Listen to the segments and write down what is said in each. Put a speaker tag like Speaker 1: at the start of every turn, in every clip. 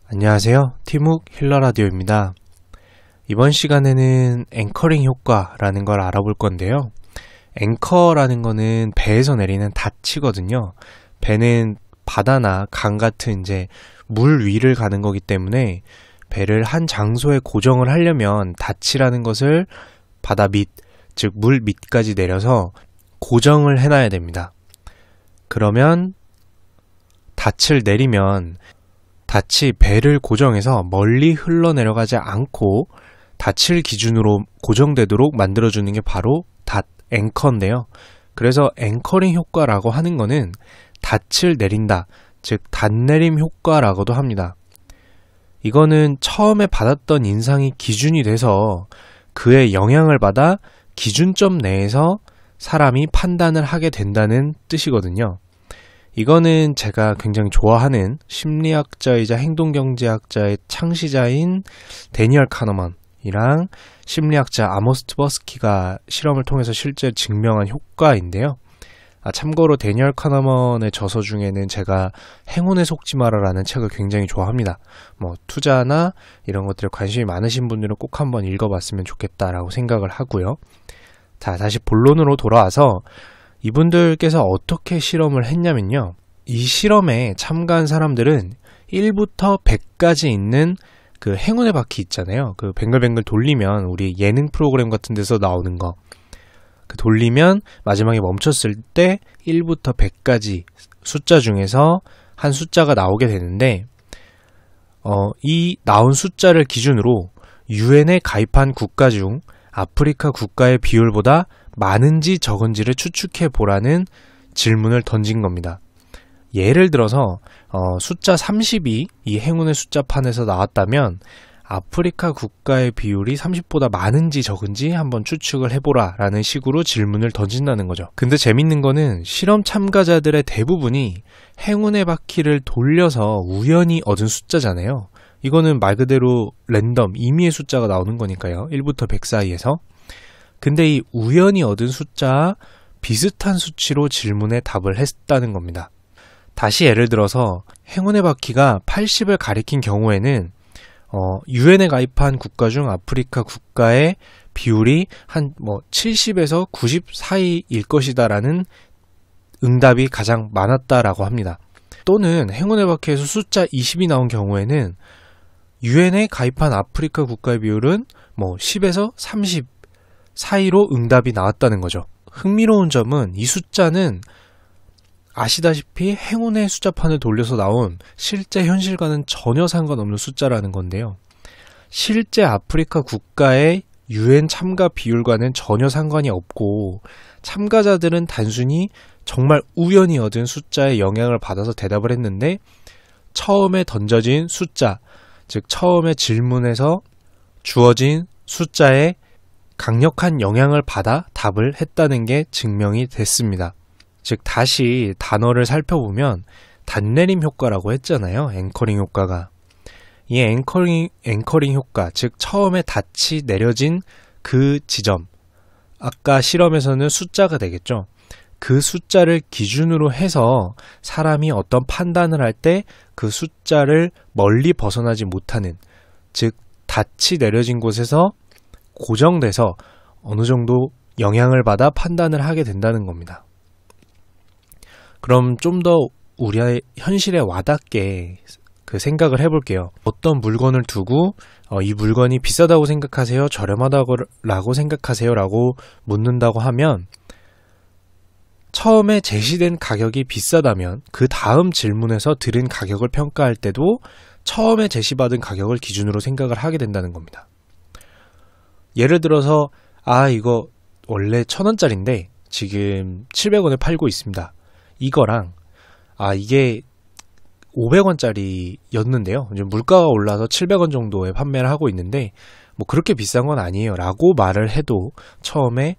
Speaker 1: 안녕하세요. 티묵 힐러라디오입니다. 이번 시간에는 앵커링 효과라는 걸 알아볼 건데요. 앵커라는 거는 배에서 내리는 닻이거든요. 배는 바다나 강 같은 이제 물 위를 가는 거기 때문에 배를 한 장소에 고정을 하려면 닻이라는 것을 바다 밑, 즉 물 밑까지 내려서 고정을 해놔야 됩니다. 그러면 닻을 내리면 닻이 배를 고정해서 멀리 흘러내려가지 않고 닻을 기준으로 고정되도록 만들어주는 게 바로 앵커인데요. 그래서 앵커링 효과라고 하는 거는 닻을 내린다, 즉 닷내림 효과라고도 합니다. 이거는 처음에 받았던 인상이 기준이 돼서 그의 영향을 받아 기준점 내에서 사람이 판단을 하게 된다는 뜻이거든요. 이거는 제가 굉장히 좋아하는 심리학자이자 행동경제학자의 창시자인 데니얼 카너먼이랑 심리학자 아모스 트버스키가 실험을 통해서 실제 증명한 효과인데요. 참고로 데니얼 카너먼의 저서 중에는 제가 행운에 속지 마라라는 책을 굉장히 좋아합니다. 투자나 이런 것들에 관심이 많으신 분들은 꼭 한번 읽어봤으면 좋겠다라고 생각을 하고요. 자, 다시 본론으로 돌아와서 이분들께서 어떻게 실험을 했냐면요. 이 실험에 참가한 사람들은 1부터 100까지 있는 그 행운의 바퀴 있잖아요. 그 뱅글뱅글 돌리면 우리 예능 프로그램 같은 데서 나오는 거. 그 돌리면 마지막에 멈췄을 때 1부터 100까지 숫자 중에서 한 숫자가 나오게 되는데 이 나온 숫자를 기준으로 유엔에 가입한 국가 중 아프리카 국가의 비율보다 많은지 적은지를 추측해 보라는 질문을 던진 겁니다. 예를 들어서 숫자 30이 이 행운의 숫자판에서 나왔다면 아프리카 국가의 비율이 30보다 많은지 적은지 한번 추측을 해보라 라는 식으로 질문을 던진다는 거죠. 근데 재밌는 거는 실험 참가자들의 대부분이 행운의 바퀴를 돌려서 우연히 얻은 숫자잖아요. 이거는 말 그대로 랜덤, 임의의 숫자가 나오는 거니까요. 1부터 100 사이에서. 근데 이 우연히 얻은 숫자와 비슷한 수치로 질문에 답을 했다는 겁니다. 다시 예를 들어서 행운의 바퀴가 80을 가리킨 경우에는 유엔에 가입한 국가 중 아프리카 국가의 비율이 한 70에서 90 사이일 것이다라는 응답이 가장 많았다라고 합니다. 또는 행운의 바퀴에서 숫자 20이 나온 경우에는 유엔에 가입한 아프리카 국가의 비율은 10에서 30 사이로 응답이 나왔다는 거죠. 흥미로운 점은 이 숫자는 아시다시피 행운의 숫자판을 돌려서 나온 실제 현실과는 전혀 상관없는 숫자라는 건데요. 실제 아프리카 국가의 유엔 참가 비율과는 전혀 상관이 없고 참가자들은 단순히 정말 우연히 얻은 숫자에 영향을 받아서 대답을 했는데 처음에 던져진 숫자, 즉 처음에 질문에서 주어진 숫자에 강력한 영향을 받아 답을 했다는 게 증명이 됐습니다. 즉 다시 단어를 살펴보면 닷내림 효과라고 했잖아요. 앵커링 효과가. 이 앵커링 효과, 즉 처음에 닻이 내려진 그 지점, 아까 실험에서는 숫자가 되겠죠. 그 숫자를 기준으로 해서 사람이 어떤 판단을 할 때 그 숫자를 멀리 벗어나지 못하는, 즉 닻이 내려진 곳에서 고정돼서 어느 정도 영향을 받아 판단을 하게 된다는 겁니다. 그럼 좀 더 우리의 현실에 와닿게 그 생각을 해볼게요. 어떤 물건을 두고 이 물건이 비싸다고 생각하세요? 저렴하다고 생각하세요? 라고 묻는다고 하면 처음에 제시된 가격이 비싸다면 그 다음 질문에서 들은 가격을 평가할 때도 처음에 제시받은 가격을 기준으로 생각을 하게 된다는 겁니다. 예를 들어서 이거 원래 1,000원짜리인데 지금 700원에 팔고 있습니다. 이거랑 이게 500원짜리였는데요. 이제 물가가 올라서 700원 정도에 판매를 하고 있는데 그렇게 비싼 건 아니에요 라고 말을 해도 처음에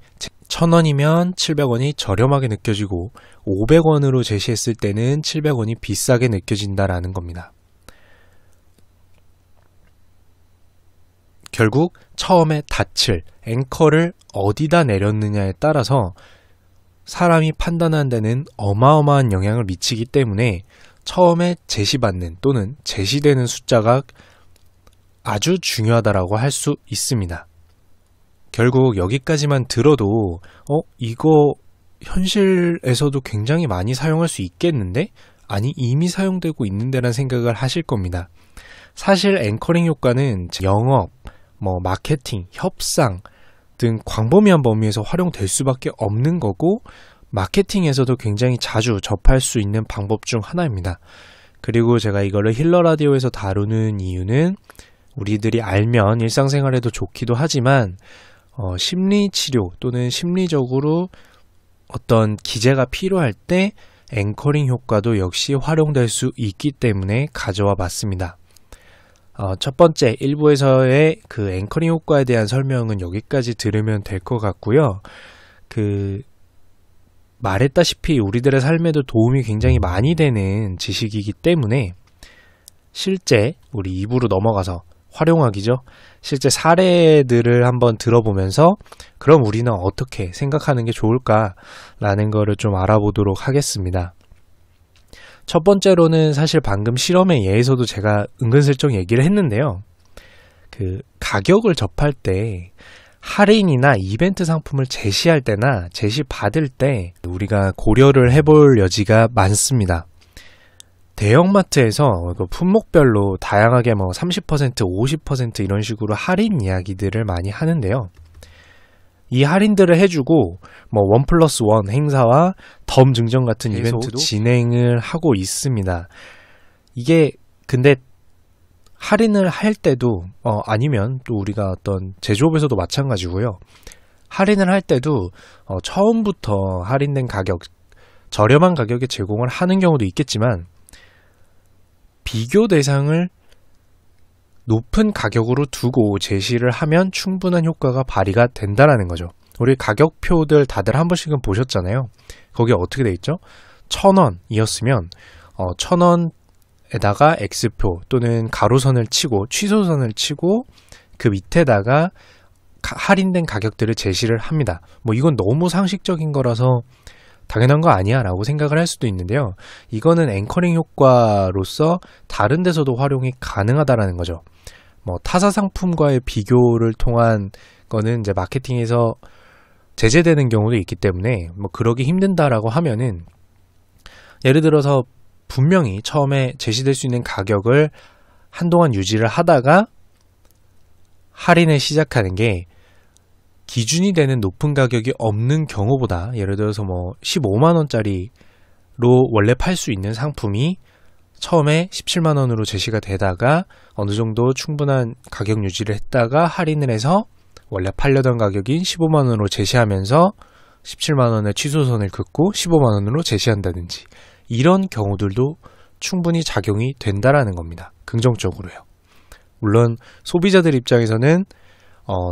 Speaker 1: 1,000원이면 700원이 저렴하게 느껴지고 500원으로 제시했을 때는 700원이 비싸게 느껴진다라는 겁니다. 결국 처음에 닻을, 앵커를 어디다 내렸느냐에 따라서 사람이 판단하는 데는 어마어마한 영향을 미치기 때문에 처음에 제시받는 또는 제시되는 숫자가 아주 중요하다라고 할 수 있습니다. 결국 여기까지만 들어도 이거 현실에서도 굉장히 많이 사용할 수 있겠는데? 아니, 이미 사용되고 있는데라는 생각을 하실 겁니다. 사실 앵커링 효과는 영업, 마케팅, 협상 등 광범위한 범위에서 활용될 수밖에 없는 거고, 마케팅에서도 굉장히 자주 접할 수 있는 방법 중 하나입니다. 그리고 제가 이거를 힐러 라디오에서 다루는 이유는 우리들이 알면 일상생활에도 좋기도 하지만 심리치료 또는 심리적으로 어떤 기제가 필요할 때 앵커링 효과도 역시 활용될 수 있기 때문에 가져와 봤습니다. 첫 번째 1부에서의 그 앵커링 효과에 대한 설명은 여기까지 들으면 될 것 같고요. 말했다시피 우리들의 삶에도 도움이 굉장히 많이 되는 지식이기 때문에 실제 우리 2부로 넘어가서 활용하기죠. 실제 사례들을 한번 들어보면서 그럼 우리는 어떻게 생각하는 게 좋을까라는 거를 좀 알아보도록 하겠습니다. 첫 번째로는 사실 방금 실험에 의해서도 제가 은근슬쩍 얘기를 했는데요. 가격을 접할 때 할인이나 이벤트 상품을 제시할 때나 제시받을 때 우리가 고려를 해볼 여지가 많습니다. 대형마트에서 품목별로 다양하게 30%, 50% 이런 식으로 할인 이야기들을 많이 하는데요. 이 할인들을 해주고 1+1 행사와 덤 증정 같은 이벤트도 진행을 하고 있습니다. 이게 근데 할인을 할 때도 아니면 또 우리가 어떤 제조업에서도 마찬가지고요. 할인을 할 때도 처음부터 할인된 가격, 저렴한 가격에 제공을 하는 경우도 있겠지만 비교 대상을 높은 가격으로 두고 제시를 하면 충분한 효과가 발휘가 된다라는 거죠. 우리 가격표들 다들 한 번씩은 보셨잖아요. 거기에 어떻게 돼 있죠? 1,000원이었으면 1,000원에다가 X표 또는 가로선을 치고 취소선을 치고 그 밑에다가 할인된 가격들을 제시를 합니다. 이건 너무 상식적인 거라서 당연한 거 아니야 라고 생각을 할 수도 있는데요. 이거는 앵커링 효과로서 다른 데서도 활용이 가능하다라는 거죠. 타사 상품과의 비교를 통한 거는 이제 마케팅에서 제재되는 경우도 있기 때문에 그러기 힘든다라고 하면은 예를 들어서 분명히 처음에 제시될 수 있는 가격을 한동안 유지를 하다가 할인을 시작하는 게 기준이 되는 높은 가격이 없는 경우보다 예를 들어서 15만원짜리로 원래 팔 수 있는 상품이 처음에 17만원으로 제시가 되다가 어느 정도 충분한 가격 유지를 했다가 할인을 해서 원래 팔려던 가격인 15만원으로 제시하면서 17만원의 취소선을 긋고 15만원으로 제시한다든지 이런 경우들도 충분히 작용이 된다라는 겁니다. 긍정적으로요. 물론 소비자들 입장에서는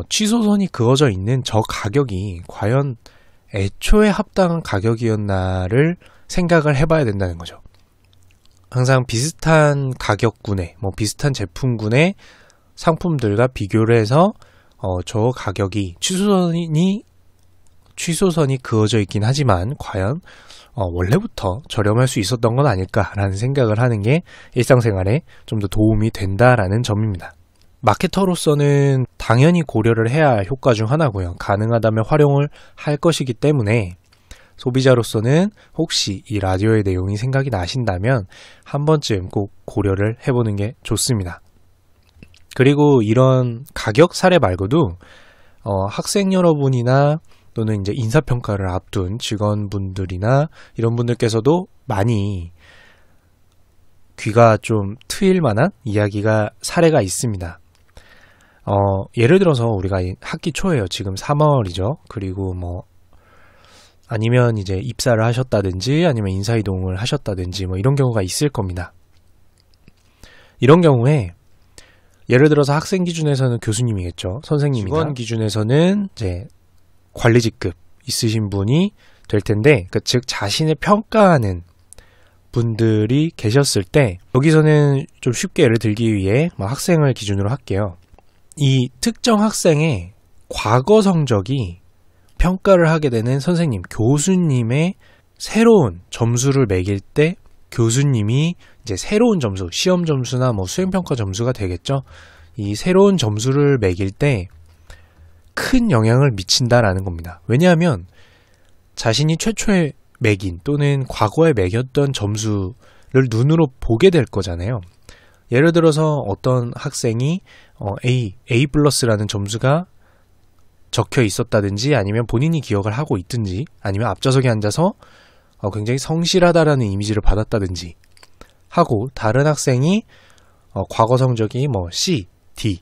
Speaker 1: 취소선이 그어져 있는 저 가격이 과연 애초에 합당한 가격이었나를 생각을 해봐야 된다는 거죠. 항상 비슷한 가격군의 비슷한 제품군의 상품들과 비교를 해서 저 가격이 취소선이 그어져 있긴 하지만 과연 원래부터 저렴할 수 있었던 건 아닐까라는 생각을 하는 게 일상생활에 좀 더 도움이 된다라는 점입니다. 마케터로서는 당연히 고려를 해야 할 효과 중 하나고요. 가능하다면 활용을 할 것이기 때문에 소비자로서는 혹시 이 라디오의 내용이 생각이 나신다면 한 번쯤 꼭 고려를 해보는 게 좋습니다. 그리고 이런 가격 사례 말고도 학생 여러분이나 또는 이제 인사평가를 앞둔 직원분들이나 이런 분들께서도 많이 귀가 좀 트일 만한 이야기가 사례가 있습니다. 예를 들어서 우리가 학기 초예요. 지금 3월이죠. 그리고 아니면 이제 입사를 하셨다든지 아니면 인사이동을 하셨다든지 이런 경우가 있을 겁니다. 이런 경우에 예를 들어서 학생 기준에서는 교수님이겠죠. 선생님이다. 직원 기준에서는 이제 관리 직급 있으신 분이 될 텐데, 즉 자신을 평가하는 분들이 계셨을 때 여기서는 좀 쉽게 예를 들기 위해 학생을 기준으로 할게요. 이 특정 학생의 과거 성적이 평가를 하게 되는 선생님, 교수님의 새로운 점수를 매길 때 교수님이 이제 새로운 점수, 시험 점수나 뭐 수행평가 점수가 되겠죠. 이 새로운 점수를 매길 때 큰 영향을 미친다라는 겁니다. 왜냐하면 자신이 최초에 매긴 또는 과거에 매겼던 점수를 눈으로 보게 될 거잖아요. 예를 들어서 어떤 학생이 A 플러스라는 점수가 적혀 있었다든지 아니면 본인이 기억을 하고 있든지 아니면 앞좌석에 앉아서 굉장히 성실하다라는 이미지를 받았다든지 하고 다른 학생이 과거 성적이 뭐 C, D,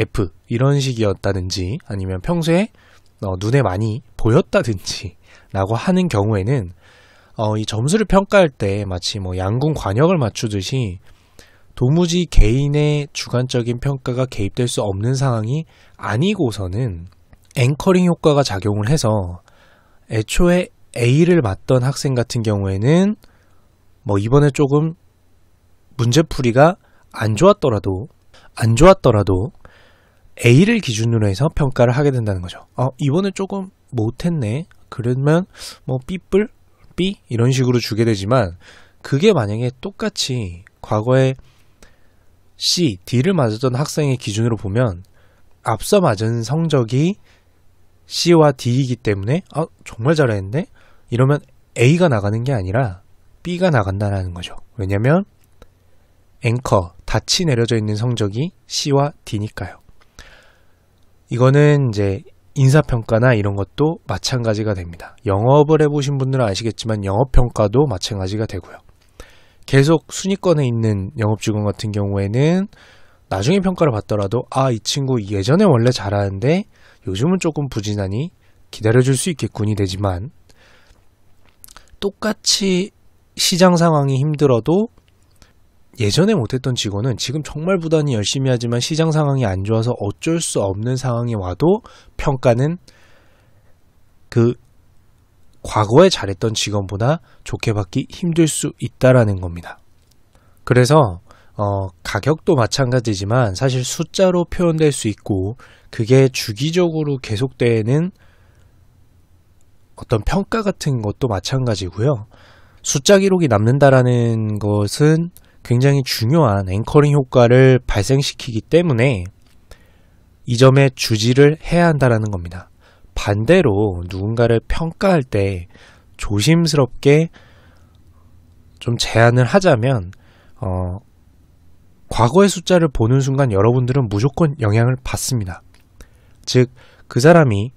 Speaker 1: F 이런 식이었다든지 아니면 평소에 눈에 많이 보였다든지 라고 하는 경우에는 이 점수를 평가할 때 마치 뭐 양궁 관역을 맞추듯이 도무지 개인의 주관적인 평가가 개입될 수 없는 상황이 아니고서는 앵커링 효과가 작용을 해서 애초에 A를 맞던 학생 같은 경우에는 뭐 이번에 조금 문제풀이가 안 좋았더라도 A를 기준으로 해서 평가를 하게 된다는 거죠. 이번에 조금 못했네. 그러면 뭐 B뿔? B? 이런 식으로 주게 되지만 그게 만약에 똑같이 과거에 C, D를 맞았던 학생의 기준으로 보면 앞서 맞은 성적이 C와 D이기 때문에 정말 잘했는데? 이러면 A가 나가는 게 아니라 B가 나간다는 거죠. 왜냐면 앵커, 닻이 내려져 있는 성적이 C와 D니까요. 이거는 이제 인사평가나 이런 것도 마찬가지가 됩니다. 영업을 해보신 분들은 아시겠지만 영업평가도 마찬가지가 되고요. 계속 순위권에 있는 영업직원 같은 경우에는 나중에 평가를 받더라도 이 친구 예전에 원래 잘하는데 요즘은 조금 부진하니 기다려줄 수 있겠군이 되지만 똑같이 시장 상황이 힘들어도 예전에 못했던 직원은 지금 정말 부단히 열심히 하지만 시장 상황이 안 좋아서 어쩔 수 없는 상황이 와도 평가는 그 과거에 잘했던 직원보다 좋게 받기 힘들 수 있다라는 겁니다. 그래서 가격도 마찬가지지만 사실 숫자로 표현될 수 있고 그게 주기적으로 계속되는 어떤 평가 같은 것도 마찬가지고요. 숫자 기록이 남는다라는 것은 굉장히 중요한 앵커링 효과를 발생시키기 때문에 이 점에 주지를 해야 한다라는 겁니다. 반대로 누군가를 평가할 때 조심스럽게 좀 제안을 하자면 과거의 숫자를 보는 순간 여러분들은 무조건 영향을 받습니다. 즉, 그 사람이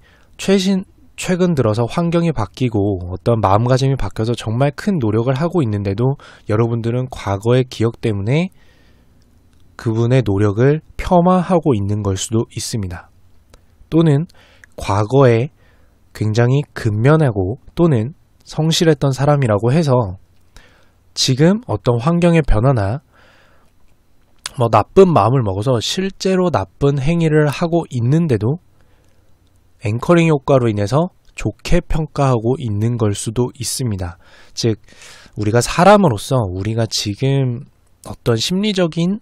Speaker 1: 최근 들어서 환경이 바뀌고 어떤 마음가짐이 바뀌어서 정말 큰 노력을 하고 있는데도 여러분들은 과거의 기억 때문에 그분의 노력을 폄하하고 있는 걸 수도 있습니다. 또는 과거에 굉장히 근면하고 또는 성실했던 사람이라고 해서 지금 어떤 환경의 변화나 나쁜 마음을 먹어서 실제로 나쁜 행위를 하고 있는데도 앵커링 효과로 인해서 좋게 평가하고 있는 걸 수도 있습니다. 즉, 우리가 사람으로서 우리가 지금 어떤 심리적인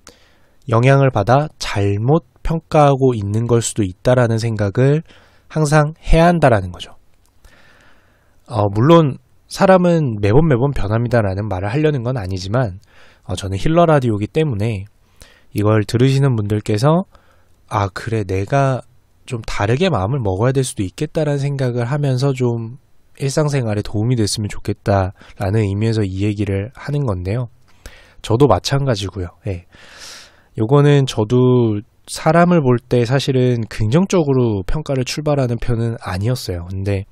Speaker 1: 영향을 받아 잘못 평가하고 있는 걸 수도 있다라는 생각을 항상 해야 한다라는 거죠. 물론 사람은 매번 변합니다라는 말을 하려는 건 아니지만 저는 힐러 라디오이기 때문에 이걸 들으시는 분들께서 그래, 내가 좀 다르게 마음을 먹어야 될 수도 있겠다라는 생각을 하면서 좀 일상생활에 도움이 됐으면 좋겠다라는 의미에서 이 얘기를 하는 건데요. 저도 마찬가지고요. 예. 요거는 저도 사람을 볼 때 사실은 긍정적으로 평가를 출발하는 편은 아니었어요. 근데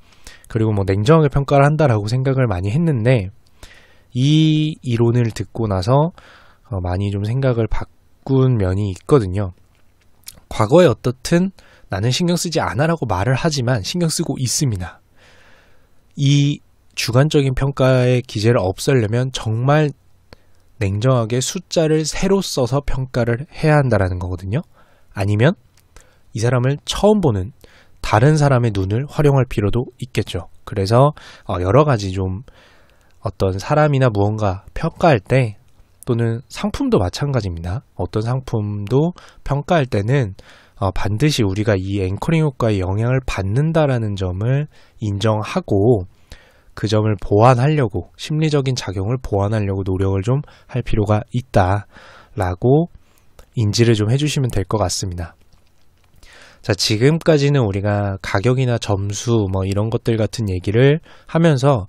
Speaker 1: 그리고 냉정하게 평가를 한다라고 생각을 많이 했는데 이 이론을 듣고 나서 많이 좀 생각을 바꾼 면이 있거든요. 과거에 어떻든 나는 신경 쓰지 않아라고 말을 하지만 신경 쓰고 있습니다. 이 주관적인 평가의 기제를 없애려면 정말 냉정하게 숫자를 새로 써서 평가를 해야 한다라는 거거든요. 아니면 이 사람을 처음 보는 다른 사람의 눈을 활용할 필요도 있겠죠. 그래서 여러 가지 좀 어떤 사람이나 무언가 평가할 때 또는 상품도 마찬가지입니다. 어떤 상품도 평가할 때는 반드시 우리가 이 앵커링 효과의 영향을 받는다라는 점을 인정하고 그 점을 보완하려고, 심리적인 작용을 보완하려고 노력을 좀 할 필요가 있다라고 인지를 좀 해주시면 될 것 같습니다. 자, 지금까지는 우리가 가격이나 점수 뭐 이런 것들 같은 얘기를 하면서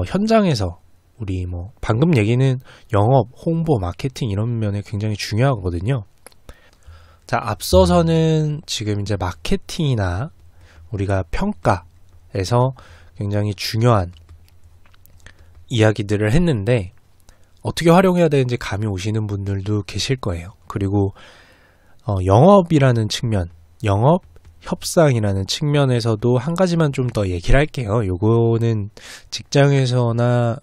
Speaker 1: 현장에서 우리 뭐 방금 얘기는 영업, 홍보, 마케팅 이런 면에 굉장히 중요하거든요. 자, 앞서서는 지금 이제 마케팅이나 우리가 평가에서 굉장히 중요한 이야기들을 했는데 어떻게 활용해야 되는지 감이 오시는 분들도 계실 거예요. 그리고 영업이라는 측면, 영업 협상이라는 측면에서도 한 가지만 좀 더 얘기를 할게요. 요거는 직장에서나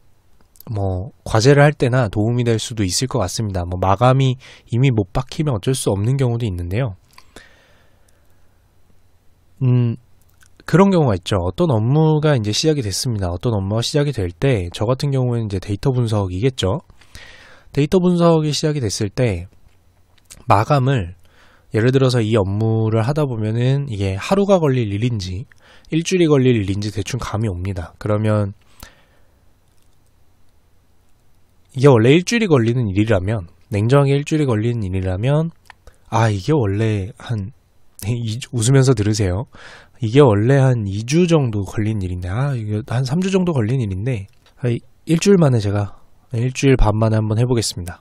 Speaker 1: 뭐 과제를 할 때나 도움이 될 수도 있을 것 같습니다. 뭐 마감이 이미 못 박히면 어쩔 수 없는 경우도 있는데요. 그런 경우가 있죠. 어떤 업무가 이제 시작이 됐습니다. 어떤 업무가 시작이 될 때, 저 같은 경우에는 이제 데이터 분석이겠죠. 데이터 분석이 시작이 됐을 때, 마감을, 예를 들어서 이 업무를 하다 보면은 이게 하루가 걸릴 일인지, 일주일이 걸릴 일인지 대충 감이 옵니다. 그러면, 이게 원래 일주일이 걸리는 일이라면, 냉정하게 일주일이 걸리는 일이라면, 이게 원래 웃으면서 들으세요. 이게 원래 한 2주 정도 걸린 일인데, 이게 한 3주 정도 걸린 일인데, 일주일 만에 제가, 일주일 반 만에 한번 해보겠습니다.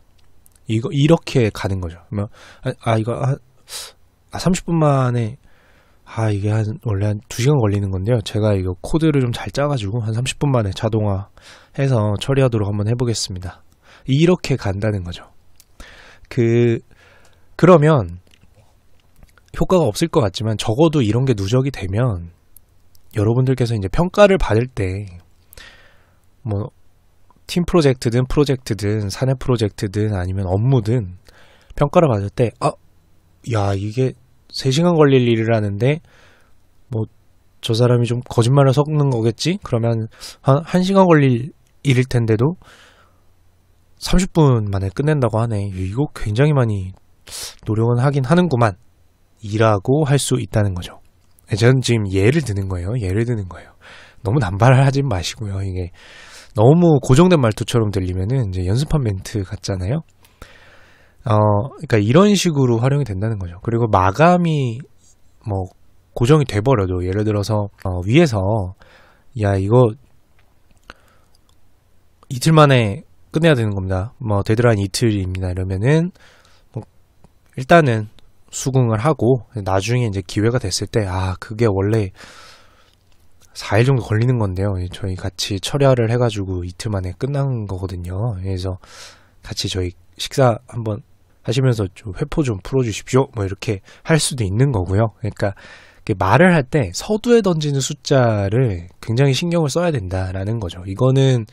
Speaker 1: 이렇게 가는 거죠. 이거 30분 만에, 이게 원래 한 2시간 걸리는 건데요. 제가 이거 코드를 좀 잘 짜가지고, 한 30분 만에 자동화 해서 처리하도록 한번 해보겠습니다. 이렇게 간다는 거죠. 그러면, 효과가 없을 것 같지만 적어도 이런 게 누적이 되면 여러분들께서 이제 평가를 받을 때 뭐 팀 프로젝트든 사내 프로젝트든 아니면 업무든 평가를 받을 때 이게 3시간 걸릴 일이라는데 뭐 저 사람이 좀 거짓말을 섞는 거겠지? 그러면 한 1시간 걸릴 일일 텐데도 30분 만에 끝낸다고 하네. 이거 굉장히 많이 노력은 하긴 하는구만. 이라고 할 수 있다는 거죠. 저는 지금 예를 드는 거예요. 너무 남발을 하지 마시고요. 이게 너무 고정된 말투처럼 들리면은 이제 연습한 멘트 같잖아요. 그러니까 이런 식으로 활용이 된다는 거죠. 그리고 마감이 뭐 고정이 돼버려도 예를 들어서 위에서 이거 이틀 만에 끝내야 되는 겁니다. 뭐 데드라인 이틀입니다. 이러면은 뭐 일단은 수긍을 하고 나중에 이제 기회가 됐을 때 그게 원래 4일 정도 걸리는 건데요. 저희 같이 철야를 해가지고 이틀 만에 끝난 거거든요. 그래서 같이 저희 식사 한번 하시면서 좀 회포 좀 풀어주십시오. 뭐 이렇게 할 수도 있는 거고요. 그러니까 말을 할 때 서두에 던지는 숫자를 굉장히 신경을 써야 된다라는 거죠. 이거는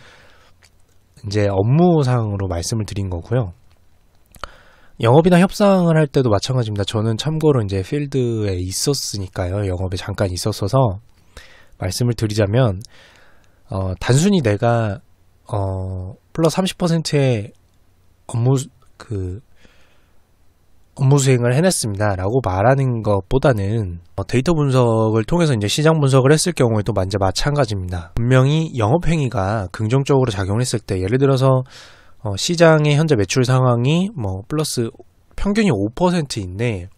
Speaker 1: 이제 업무상으로 말씀을 드린 거고요. 영업이나 협상을 할 때도 마찬가지입니다. 저는 참고로 이제 필드에 있었으니까요. 영업에 잠깐 있었어서 말씀을 드리자면, 단순히 내가, 플러스 30%의 업무 수행을 해냈습니다. 라고 말하는 것보다는 데이터 분석을 통해서 이제 시장 분석을 했을 경우에도 이제 마찬가지입니다. 분명히 영업행위가 긍정적으로 작용을 했을 때, 예를 들어서 시장의 현재 매출 상황이 뭐 플러스 평균이 5%인데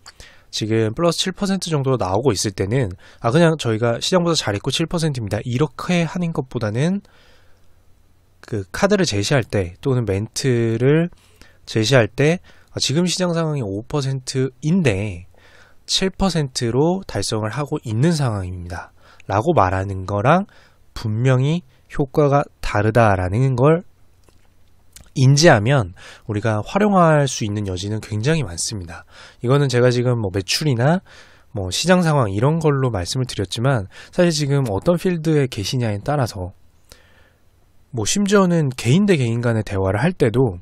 Speaker 1: 지금 플러스 7% 정도 나오고 있을 때는 그냥 저희가 시장보다 잘했고 7%입니다. 이렇게 하는 것보다는 그 카드를 제시할 때 또는 멘트를 제시할 때 지금 시장 상황이 5%인데 7%로 달성을 하고 있는 상황입니다. 라고 말하는 거랑 분명히 효과가 다르다라는 걸 인지하면 우리가 활용할 수 있는 여지는 굉장히 많습니다. 이거는 제가 지금 뭐 매출이나 뭐 시장 상황 이런 걸로 말씀을 드렸지만 사실 지금 어떤 필드에 계시냐에 따라서 뭐 심지어는 개인 대 개인 간의 대화를 할 때도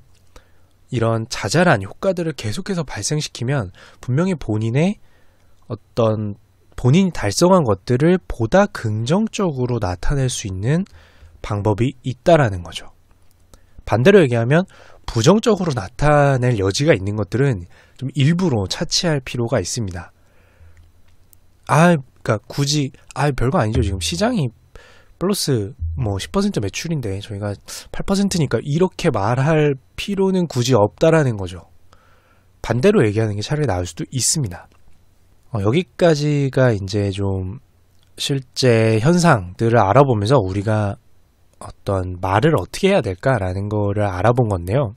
Speaker 1: 이런 자잘한 효과들을 계속해서 발생시키면 분명히 본인이 달성한 것들을 보다 긍정적으로 나타낼 수 있는 방법이 있다라는 거죠. 반대로 얘기하면 부정적으로 나타낼 여지가 있는 것들은 좀 일부러 차치할 필요가 있습니다. 그러니까 굳이 별거 아니죠. 지금 시장이 플러스 뭐 10% 매출인데 저희가 8%니까 이렇게 말할 필요는 굳이 없다라는 거죠. 반대로 얘기하는 게 차라리 나을 수도 있습니다. 여기까지가 이제 좀 실제 현상들을 알아보면서 우리가 어떤 말을 어떻게 해야 될까라는 거를 알아본 건데요.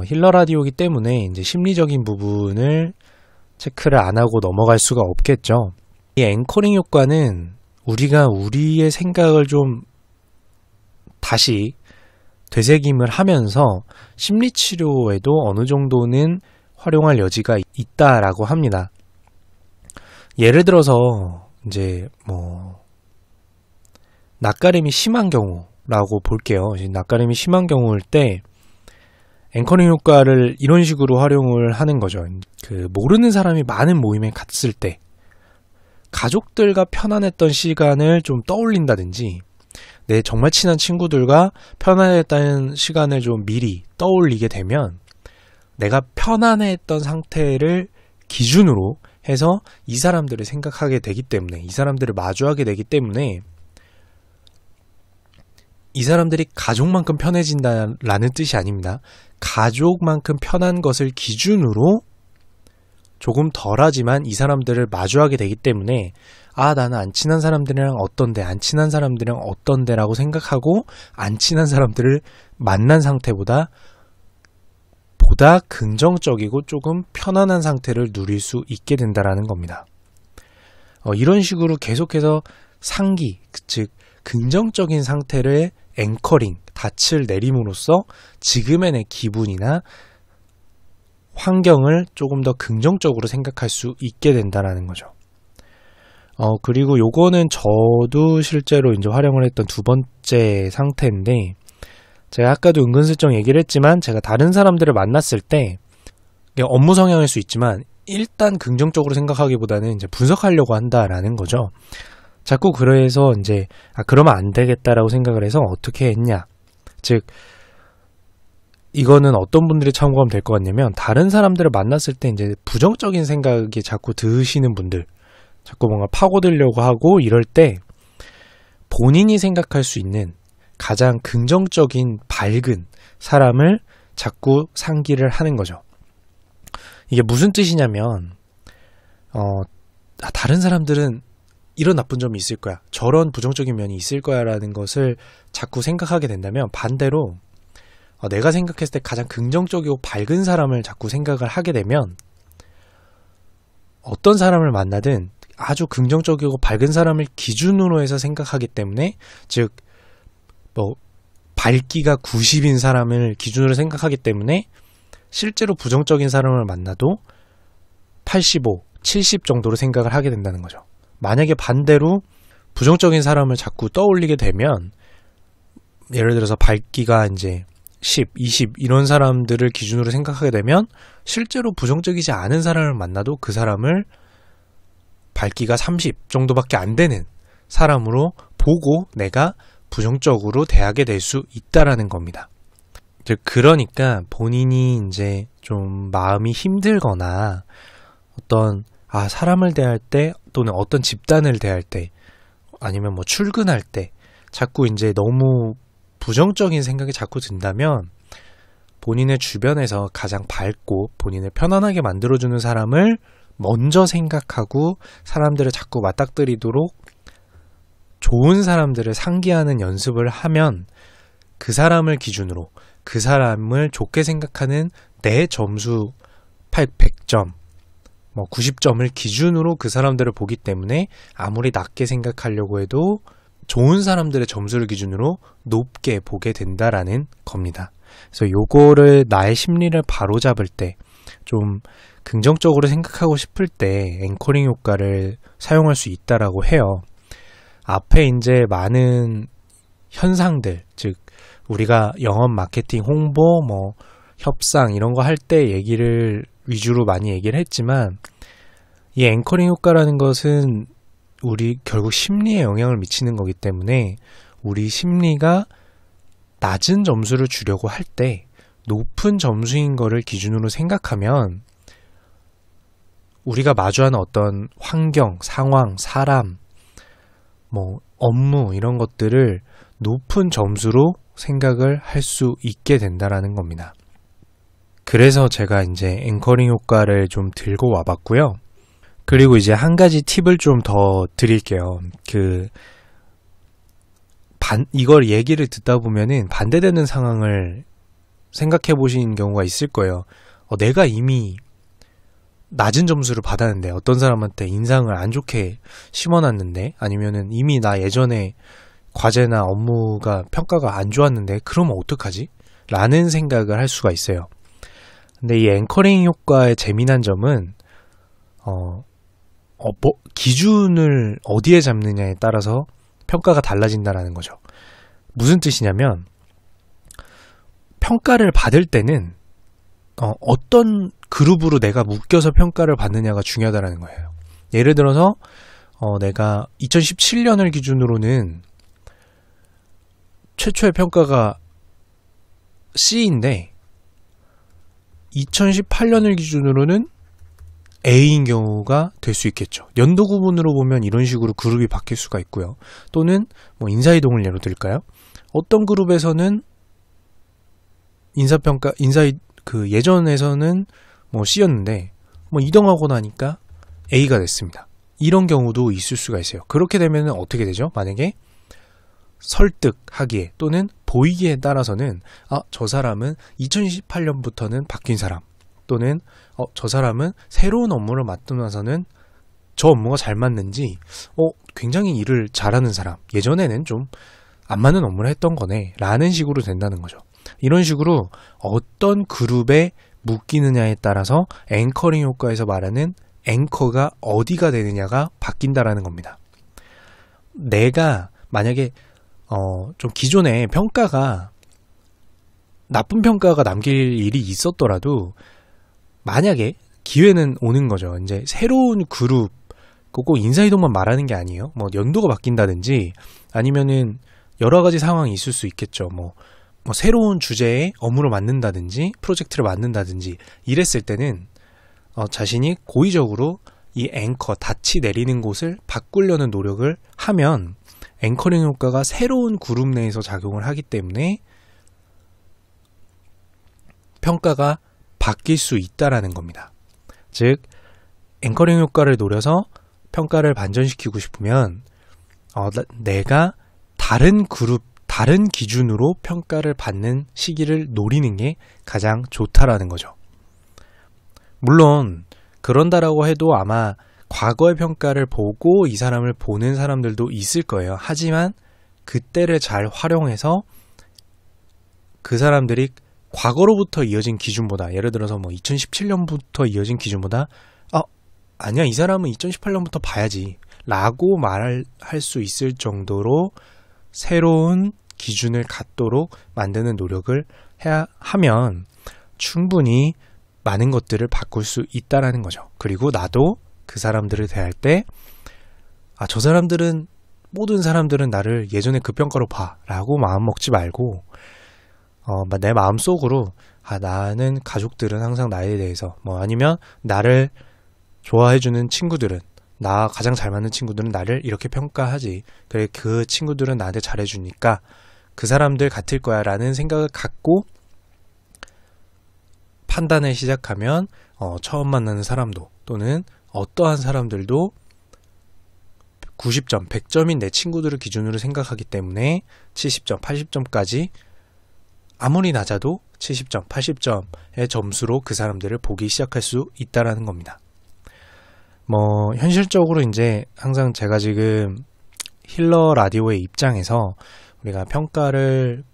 Speaker 1: 힐러 라디오이기 때문에 이제 심리적인 부분을 체크를 안 하고 넘어갈 수가 없겠죠. 이 앵커링 효과는 우리가 우리의 생각을 좀 다시 되새김을 하면서 심리치료에도 어느 정도는 활용할 여지가 있다라고 합니다. 예를 들어서 이제 뭐 낯가림이 심한 경우라고 볼게요. 낯가림이 심한 경우일 때 앵커링 효과를 이런 식으로 활용을 하는 거죠. 모르는 사람이 많은 모임에 갔을 때 가족들과 편안했던 시간을 좀 떠올린다든지 내 정말 친한 친구들과 편안했다는 시간을 좀 미리 떠올리게 되면 내가 편안했던 상태를 기준으로 해서 이 사람들을 생각하게 되기 때문에, 이 사람들을 마주하게 되기 때문에 이 사람들이 가족만큼 편해진다라는 뜻이 아닙니다. 가족만큼 편한 것을 기준으로 조금 덜하지만 이 사람들을 마주하게 되기 때문에 나는 안 친한 사람들이랑 어떤데, 안 친한 사람들이랑 어떤데 라고 생각하고 안 친한 사람들을 만난 상태보다 긍정적이고 조금 편안한 상태를 누릴 수 있게 된다라는 겁니다. 이런 식으로 계속해서 상기, 즉 긍정적인 상태를 앵커링, 닻을 내림으로써 지금의 내 기분이나 환경을 조금 더 긍정적으로 생각할 수 있게 된다라는 거죠. 그리고 요거는 저도 실제로 이제 활용을 했던 두 번째 상태인데, 제가 아까도 은근슬쩍 얘기를 했지만 제가 다른 사람들을 만났을 때 업무 성향일 수 있지만 일단 긍정적으로 생각하기보다는 이제 분석하려고 한다라는 거죠. 자꾸 그래서 이제 그러면 안 되겠다라고 생각을 해서 어떻게 했냐. 즉 이거는 어떤 분들이 참고하면 될 것 같냐면, 다른 사람들을 만났을 때 이제 부정적인 생각이 자꾸 드시는 분들, 자꾸 뭔가 파고들려고 하고 이럴 때 본인이 생각할 수 있는 가장 긍정적인 밝은 사람을 자꾸 상기를 하는 거죠. 이게 무슨 뜻이냐면 다른 사람들은 이런 나쁜 점이 있을 거야, 저런 부정적인 면이 있을 거야 라는 것을 자꾸 생각하게 된다면, 반대로 내가 생각했을 때 가장 긍정적이고 밝은 사람을 자꾸 생각을 하게 되면 어떤 사람을 만나든 아주 긍정적이고 밝은 사람을 기준으로 해서 생각하기 때문에, 즉 밝기가 90인 사람을 기준으로 생각하기 때문에 실제로 부정적인 사람을 만나도 85, 70 정도로 생각을 하게 된다는 거죠. 만약에 반대로 부정적인 사람을 자꾸 떠올리게 되면, 예를 들어서 밝기가 이제 10, 20 이런 사람들을 기준으로 생각하게 되면 실제로 부정적이지 않은 사람을 만나도 그 사람을 밝기가 30 정도밖에 안 되는 사람으로 보고 내가 부정적으로 대하게 될 수 있다라는 겁니다. 즉 그러니까 본인이 이제 좀 마음이 힘들거나 어떤 사람을 대할 때, 또는 어떤 집단을 대할 때, 아니면 뭐 출근할 때 자꾸 이제 너무 부정적인 생각이 자꾸 든다면 본인의 주변에서 가장 밝고 본인을 편안하게 만들어주는 사람을 먼저 생각하고 사람들을 자꾸 맞닥뜨리도록 좋은 사람들을 상기하는 연습을 하면 그 사람을 기준으로, 그 사람을 좋게 생각하는 내 점수 100점, 90점을 기준으로 그 사람들을 보기 때문에 아무리 낮게 생각하려고 해도 좋은 사람들의 점수를 기준으로 높게 보게 된다라는 겁니다. 그래서 요거를 나의 심리를 바로잡을 때, 좀 긍정적으로 생각하고 싶을 때 앵커링 효과를 사용할 수 있다라고 해요. 앞에 이제 많은 현상들, 즉 우리가 영업, 마케팅, 홍보, 협상 이런 거 할 때 얘기를 위주로 많이 얘기를 했지만, 이 앵커링 효과라는 것은 우리 결국 심리에 영향을 미치는 거기 때문에 우리 심리가 낮은 점수를 주려고 할 때 높은 점수인 거를 기준으로 생각하면 우리가 마주하는 어떤 환경, 상황, 사람, 뭐 업무 이런 것들을 높은 점수로 생각을 할 수 있게 된다라는 겁니다. 그래서 제가 이제 앵커링 효과를 좀 들고 와봤고요. 그리고 이제 한 가지 팁을 좀 더 드릴게요. 이걸 얘기를 듣다 보면은 반대되는 상황을 생각해 보신 경우가 있을 거예요. 내가 이미 낮은 점수를 받았는데 어떤 사람한테 인상을 안 좋게 심어놨는데 아니면은 이미 나 예전에 과제나 업무가 평가가 안 좋았는데 그러면 어떡하지? 라는 생각을 할 수가 있어요. 근데 이 앵커링 효과의 재미난 점은 기준을 어디에 잡느냐에 따라서 평가가 달라진다라는 거죠. 무슨 뜻이냐면 평가를 받을 때는 어떤 그룹으로 내가 묶여서 평가를 받느냐가 중요하다는 거예요. 예를 들어서 내가 2017년을 기준으로는 최초의 평가가 C인데 2018년을 기준으로는 A인 경우가 될 수 있겠죠. 연도 구분으로 보면 이런 식으로 그룹이 바뀔 수가 있고요. 또는 뭐 인사이동을 예로 들까요? 어떤 그룹에서는 예전에서는 뭐 C였는데 뭐 이동하고 나니까 A가 됐습니다. 이런 경우도 있을 수가 있어요. 그렇게 되면 어떻게 되죠? 만약에 설득하기에 또는 보이기에 따라서는 저 사람은 2018년부터는 바뀐 사람 또는 저 사람은 새로운 업무를 맡고 나서는 저 업무가 잘 맞는지 굉장히 일을 잘하는 사람, 예전에는 좀 안 맞는 업무를 했던 거네 라는 식으로 된다는 거죠. 이런 식으로 어떤 그룹에 묶이느냐에 따라서 앵커링 효과에서 말하는 앵커가 어디가 되느냐가 바뀐다라는 겁니다. 내가 만약에 좀 기존에 평가가 나쁜 평가가 남길 일이 있었더라도 만약에 기회는 오는 거죠. 이제 새로운 그룹, 꼭 인사이동만 말하는 게 아니에요. 뭐 연도가 바뀐다든지 아니면은 여러 가지 상황이 있을 수 있겠죠. 뭐 새로운 주제에 업무를 맡는다든지 프로젝트를 맡는다든지 이랬을 때는 자신이 고의적으로 이 앵커, 닻이 내리는 곳을 바꾸려는 노력을 하면 앵커링 효과가 새로운 그룹 내에서 작용을 하기 때문에 평가가 바뀔 수 있다라는 겁니다. 즉 앵커링 효과를 노려서 평가를 반전시키고 싶으면 내가 다른 그룹, 다른 기준으로 평가를 받는 시기를 노리는 게 가장 좋다라는 거죠. 물론 그런다라고 해도 아마 과거의 평가를 보고 이 사람을 보는 사람들도 있을 거예요. 하지만 그때를 잘 활용해서 그 사람들이 과거로부터 이어진 기준보다, 예를 들어서 뭐 2017년부터 이어진 기준보다 아니야, 이 사람은 2018년부터 봐야지 라고 말할 수 있을 정도로 새로운 기준을 갖도록 만드는 노력을 하면 충분히 많은 것들을 바꿀 수 있다라는 거죠. 그리고 나도 그 사람들을 대할 때 저 사람들은, 모든 사람들은 나를 예전에 그 평가로 봐 라고 마음 먹지 말고 내 마음속으로 나는 가족들은 항상 나에 대해서 아니면 나를 좋아해주는 친구들은, 나 가장 잘 맞는 친구들은 나를 이렇게 평가하지, 그래 그 친구들은 나한테 잘해주니까 그 사람들 같을 거야 라는 생각을 갖고 판단을 시작하면 처음 만나는 사람도 또는 어떠한 사람들도 90점, 100점인 내 친구들을 기준으로 생각하기 때문에 70점, 80점까지 아무리 낮아도 70점, 80점의 점수로 그 사람들을 보기 시작할 수 있다라는 겁니다. 현실적으로 이제 항상 제가 지금 힐러 라디오의 입장에서 우리가 평가를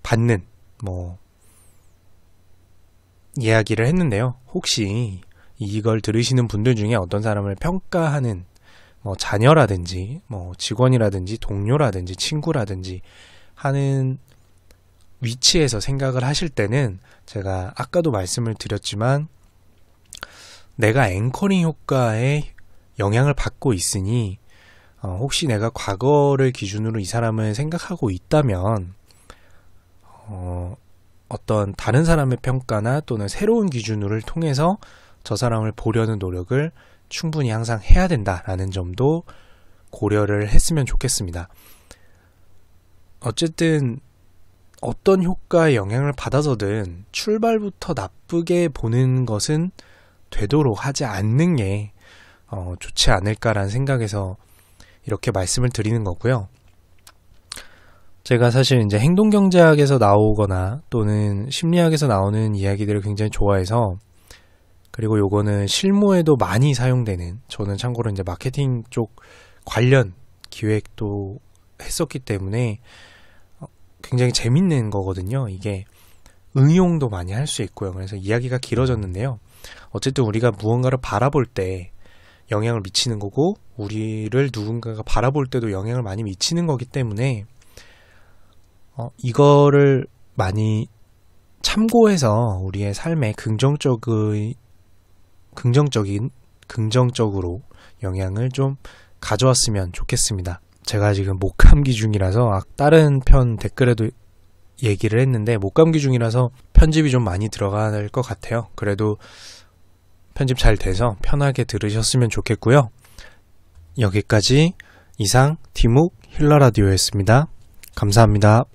Speaker 1: 받는 이야기를 했는데요. 혹시 이걸 들으시는 분들 중에 어떤 사람을 평가하는 자녀라든지 직원이라든지 동료라든지 친구라든지 하는 위치에서 생각을 하실 때는 제가 아까도 말씀을 드렸지만 내가 앵커링 효과에 영향을 받고 있으니 혹시 내가 과거를 기준으로 이 사람을 생각하고 있다면 어떤 다른 사람의 평가나 또는 새로운 기준을 통해서 저 사람을 보려는 노력을 충분히 항상 해야 된다라는 점도 고려를 했으면 좋겠습니다. 어쨌든 어떤 효과의 영향을 받아서든 출발부터 나쁘게 보는 것은 되도록 하지 않는 게 좋지 않을까라는 생각에서 이렇게 말씀을 드리는 거고요. 제가 사실 이제 행동경제학에서 나오거나 또는 심리학에서 나오는 이야기들을 굉장히 좋아해서, 그리고 요거는 실무에도 많이 사용되는, 저는 참고로 이제 마케팅 쪽 관련 기획도 했었기 때문에 굉장히 재밌는 거거든요. 이게 응용도 많이 할 수 있고요. 그래서 이야기가 길어졌는데요. 어쨌든 우리가 무언가를 바라볼 때 영향을 미치는 거고, 우리를 누군가가 바라볼 때도 영향을 많이 미치는 거기 때문에 이거를 많이 참고해서 우리의 삶에 긍정적으로 영향을 좀 가져왔으면 좋겠습니다. 제가 지금 목감기 중이라서 다른 편 댓글에도 얘기를 했는데, 목감기 중이라서 편집이 좀 많이 들어갈 것 같아요. 그래도 편집 잘 돼서 편하게 들으셨으면 좋겠고요. 여기까지 이상 디묵 힐러 라디오였습니다. 감사합니다.